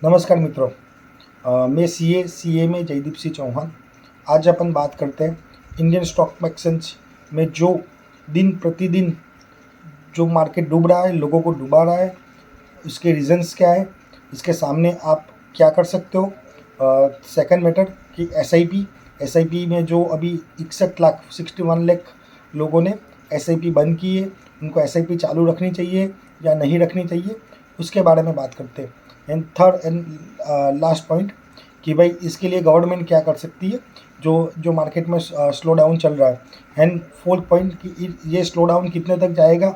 नमस्कार मित्रों। मैं सीए में जयदीप सिंह चौहान। आज अपन बात करते हैं इंडियन स्टॉक एक्सचेंज में जो दिन प्रतिदिन जो मार्केट डूब रहा है, लोगों को डुबा रहा है, उसके रीजंस क्या है, इसके सामने आप क्या कर सकते हो। सेकंड मैटर कि एसआईपी में जो अभी 61 लाख लोगों ने एसआईपी बंद की है, उनको एसआईपी चालू रखनी चाहिए या नहीं रखनी चाहिए, उसके बारे में बात करते हैं। And third and last point कि भाई इसके लिए गवर्नमेंट क्या कर सकती है, जो जो मार्केट में स्लो डाउन चल रहा है। एंड फोर्थ पॉइंट कि ये स्लो डाउन कितने तक जाएगा,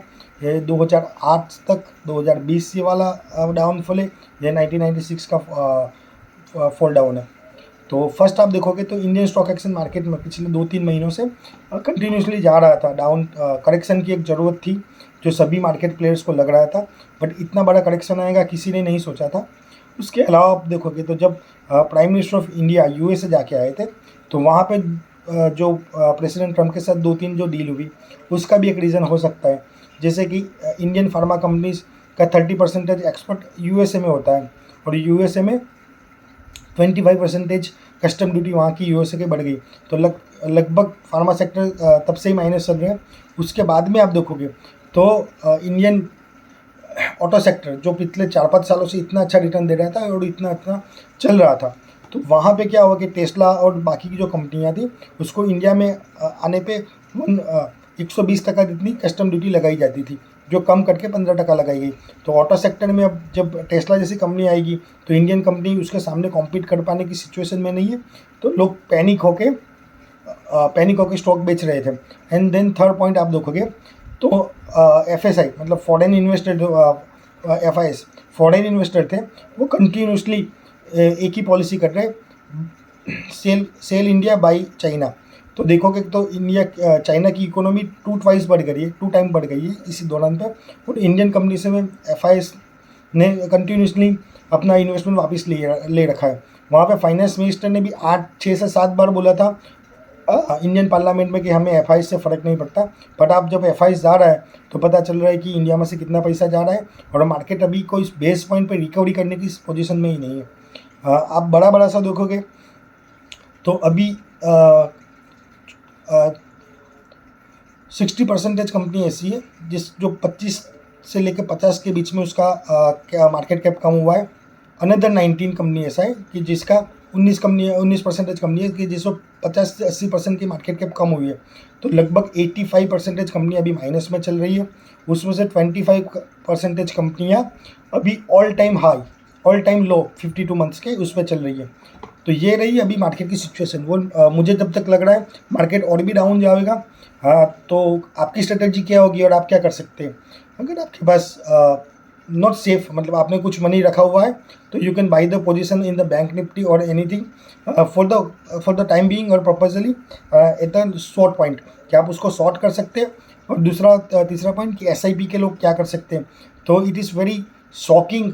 ये 2008 तक 2020 ये वाला डाउनफॉल है, ये 1996 का फॉल डाउन है। तो फर्स्ट आप देखोगे तो इंडियन स्टॉक एक्सचेंज मार्केट में पिछले 2-3 महीनों से कंटिन्यूसली जा रहा था डाउन। करेक्शन की एक ज़रूरत थी जो सभी मार्केट प्लेयर्स को लग रहा था, बट इतना बड़ा करेक्शन आएगा किसी ने नहीं सोचा था। उसके अलावा आप देखोगे तो जब prime minister of India USA जाके आए थे, तो वहाँ पे जो प्रेसिडेंट ट्रम्प के साथ 2-3 जो डील हुई, उसका भी एक रीज़न हो सकता है। जैसे कि इंडियन फार्मा कंपनीज का 30% एक्सपोर्ट यूएसए में होता है, और यूएसए में 25% कस्टम ड्यूटी वहाँ की यूएसए के बढ़ गई, तो लगभग फार्मा सेक्टर तब से ही माइनस चल रहे हैं। उसके बाद में आप देखोगे तो इंडियन ऑटो सेक्टर जो पिछले 4-5 सालों से इतना अच्छा रिटर्न दे रहा था और इतना चल रहा था, तो वहाँ पे क्या हुआ कि टेस्ला और बाकी की जो कंपनियाँ थी, उसको इंडिया में आने पे 120% जितनी कस्टम ड्यूटी लगाई जाती थी, जो कम करके 15% लगाई गई। तो ऑटो सेक्टर में अब जब टेस्ला जैसी कंपनी आएगी, तो इंडियन कंपनी उसके सामने कॉम्पीट कर पाने की सिचुएशन में नहीं है, तो लोग पैनिक होके स्टॉक बेच रहे थे। एंड देन थर्ड पॉइंट आप देखोगे तो एफएसआई मतलब foreign investor, FIS foreign investor थे, वो कंटिन्यूसली एक ही पॉलिसी कर रहे, सेल इंडिया बाई चाइना। तो देखोगे तो चाइना की इकोनॉमी 2 टाइम बढ़ गई है इसी दौरान पे, और इंडियन कंपनी से एफआईएस ने कंटिन्यूसली अपना इन्वेस्टमेंट वापस ले रखा है। वहाँ पे फाइनेंस मिनिस्टर ने भी 6 से 7 बार बोला था इंडियन पार्लियामेंट में कि हमें एफआईएस से फ़र्क नहीं पड़ता, बट आप जब एफआईएस जा रहा है तो पता चल रहा है कि इंडिया में से कितना पैसा जा रहा है, और मार्केट अभी कोई बेस पॉइंट पे रिकवरी करने की पोजीशन में ही नहीं है। आप बड़ा सा देखोगे तो अभी 60% कंपनी ऐसी है जो 25 से लेकर 50 के बीच में उसका क्या मार्केट कैप कम हुआ है। अनदर 19 कंपनी ऐसा है कि जिसका 19% कंपनी है कि जिसको 50 से 80% की मार्केट कैप कम हुई है। तो लगभग 85% कंपनी अभी माइनस में चल रही है। उसमें से 25% कंपनियाँ अभी ऑल टाइम लो 52 मंथ्स के उस पर चल रही है। तो ये रही अभी मार्केट की सिचुएशन। वो मुझे जब तक लग रहा है मार्केट और भी डाउन जाएगा। हाँ, तो आपकी स्ट्रेटेजी क्या होगी और आप क्या कर सकते हैं? अगर आपके पास नॉट सेफ मतलब आपने कुछ मनी रखा हुआ है, तो you can buy the position in the bank Nifty और anything for the time being और purposely at the short point, कि आप उसको शॉर्ट कर सकते हैं। और तीसरा पॉइंट कि एसआईपी के लोग क्या कर सकते हैं। तो it is very shocking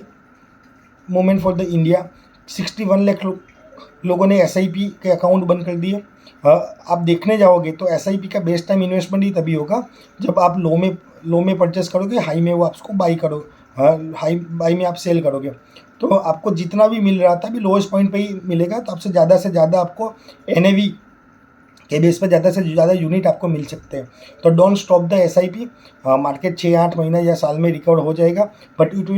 moment for the India. 61 lakh लोगों ने एसआईपी के अकाउंट बंद कर दिए। आप देखने जाओगे तो एसआईपी का बेस्ट टाइम इन्वेस्टमेंट ही तभी होगा जब आप लो में परचेस करोगे, हाई में वो आपको बाई करो, हाई बाई में आप सेल करोगे। तो आपको जितना भी मिल रहा था अभी लोएस्ट पॉइंट पे ही मिलेगा, तो आपसे ज़्यादा आपको एनएवी के बेस पर ज़्यादा से ज़्यादा यूनिट आपको मिल सकते हैं। तो don't stop the SIP. Market 6-8 महीना या साल में रिकवर हो जाएगा, but it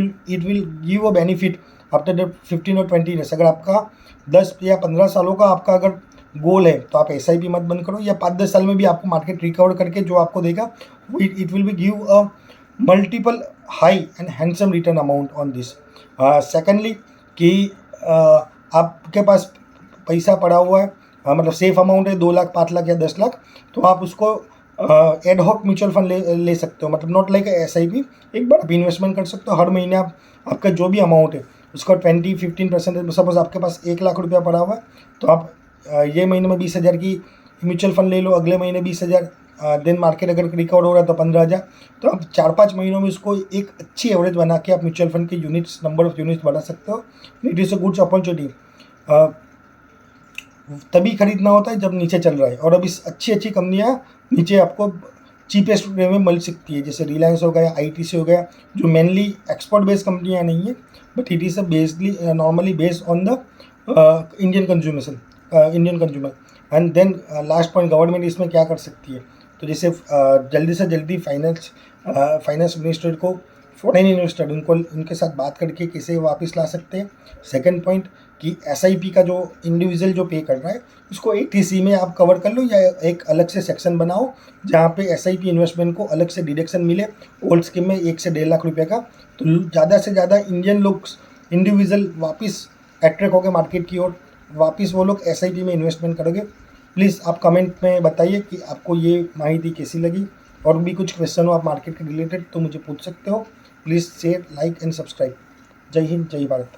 will give a benefit after the 15 और 20 ईयर्स। अगर आपका 10 या 15 सालों का आपका अगर गोल है, तो आप एसआईपी मत बंद करो, या 5-10 साल में भी आपको मार्केट रिकवर करके जो आपको देगा it will be give a multiple high and handsome return amount on this. Secondly कि आपके पास पैसा पड़ा हुआ है, मतलब सेफ अमाउंट है 2 लाख 5 लाख या 10 लाख, तो आप उसको एडहॉक म्यूचुअल फंड ले सकते हो। मतलब नॉट लाइक एसआईपी, एक बार आप इन्वेस्टमेंट कर सकते हो। हर महीने आपका जो भी अमाउंट है उसका 20-15%, सपोज आपके पास 1 लाख रुपया पड़ा हुआ है, तो आप ये महीने में 20,000 की म्यूचुअल फंड ले लो, अगले महीने 20,000, देन मार्केट अगर रिकवर हो रहा है तो 15,000। तो आप 4-5 महीनों में इसको एक अच्छी एवरेज बना के आप म्यूचुअल फंड के नंबर ऑफ यूनिट्स बढ़ा सकते हो। It is a good opportunity. तभी खरीदना होता है जब नीचे चल रहा है, और अभी अच्छी कंपनियाँ नीचे आपको चीपेस्ट वे में मिल सकती है, जैसे रिलायंस हो गया, आईटीसी हो गया, जो मेनली एक्सपोर्ट बेस्ड कंपनियाँ नहीं है, but it is basedly normally based on the Indian consumer. And then last point, government इसमें क्या कर सकती है, तो जैसे जल्दी से जल्दी फाइनेंस मिनिस्टर को फॉरेन इन्वेस्टर उनके साथ बात करके कैसे वापस ला सकते हैं। सेकंड पॉइंट कि एसआईपी का जो इंडिविजुअल जो पे कर रहा है उसको एटीसी में आप कवर कर लो, या एक अलग से सेक्शन बनाओ जहाँ पे एसआईपी इन्वेस्टमेंट को अलग से डिडक्शन मिले ओल्ड स्कीम में 1 से 1.5 लाख रुपये का, तो ज़्यादा से ज़्यादा इंडियन लोग इंडिविजुअल वापस अट्रैक्ट होकर मार्केट की ओर वापस वो लोग एसआईपी में इन्वेस्टमेंट करोगे। प्लीज़ आप कमेंट में बताइए कि आपको ये माहिती कैसी लगी, और भी कुछ क्वेश्चन हो आप मार्केट के रिलेटेड तो मुझे पूछ सकते हो। Please share, like and subscribe. जय हिंद, जय भारत।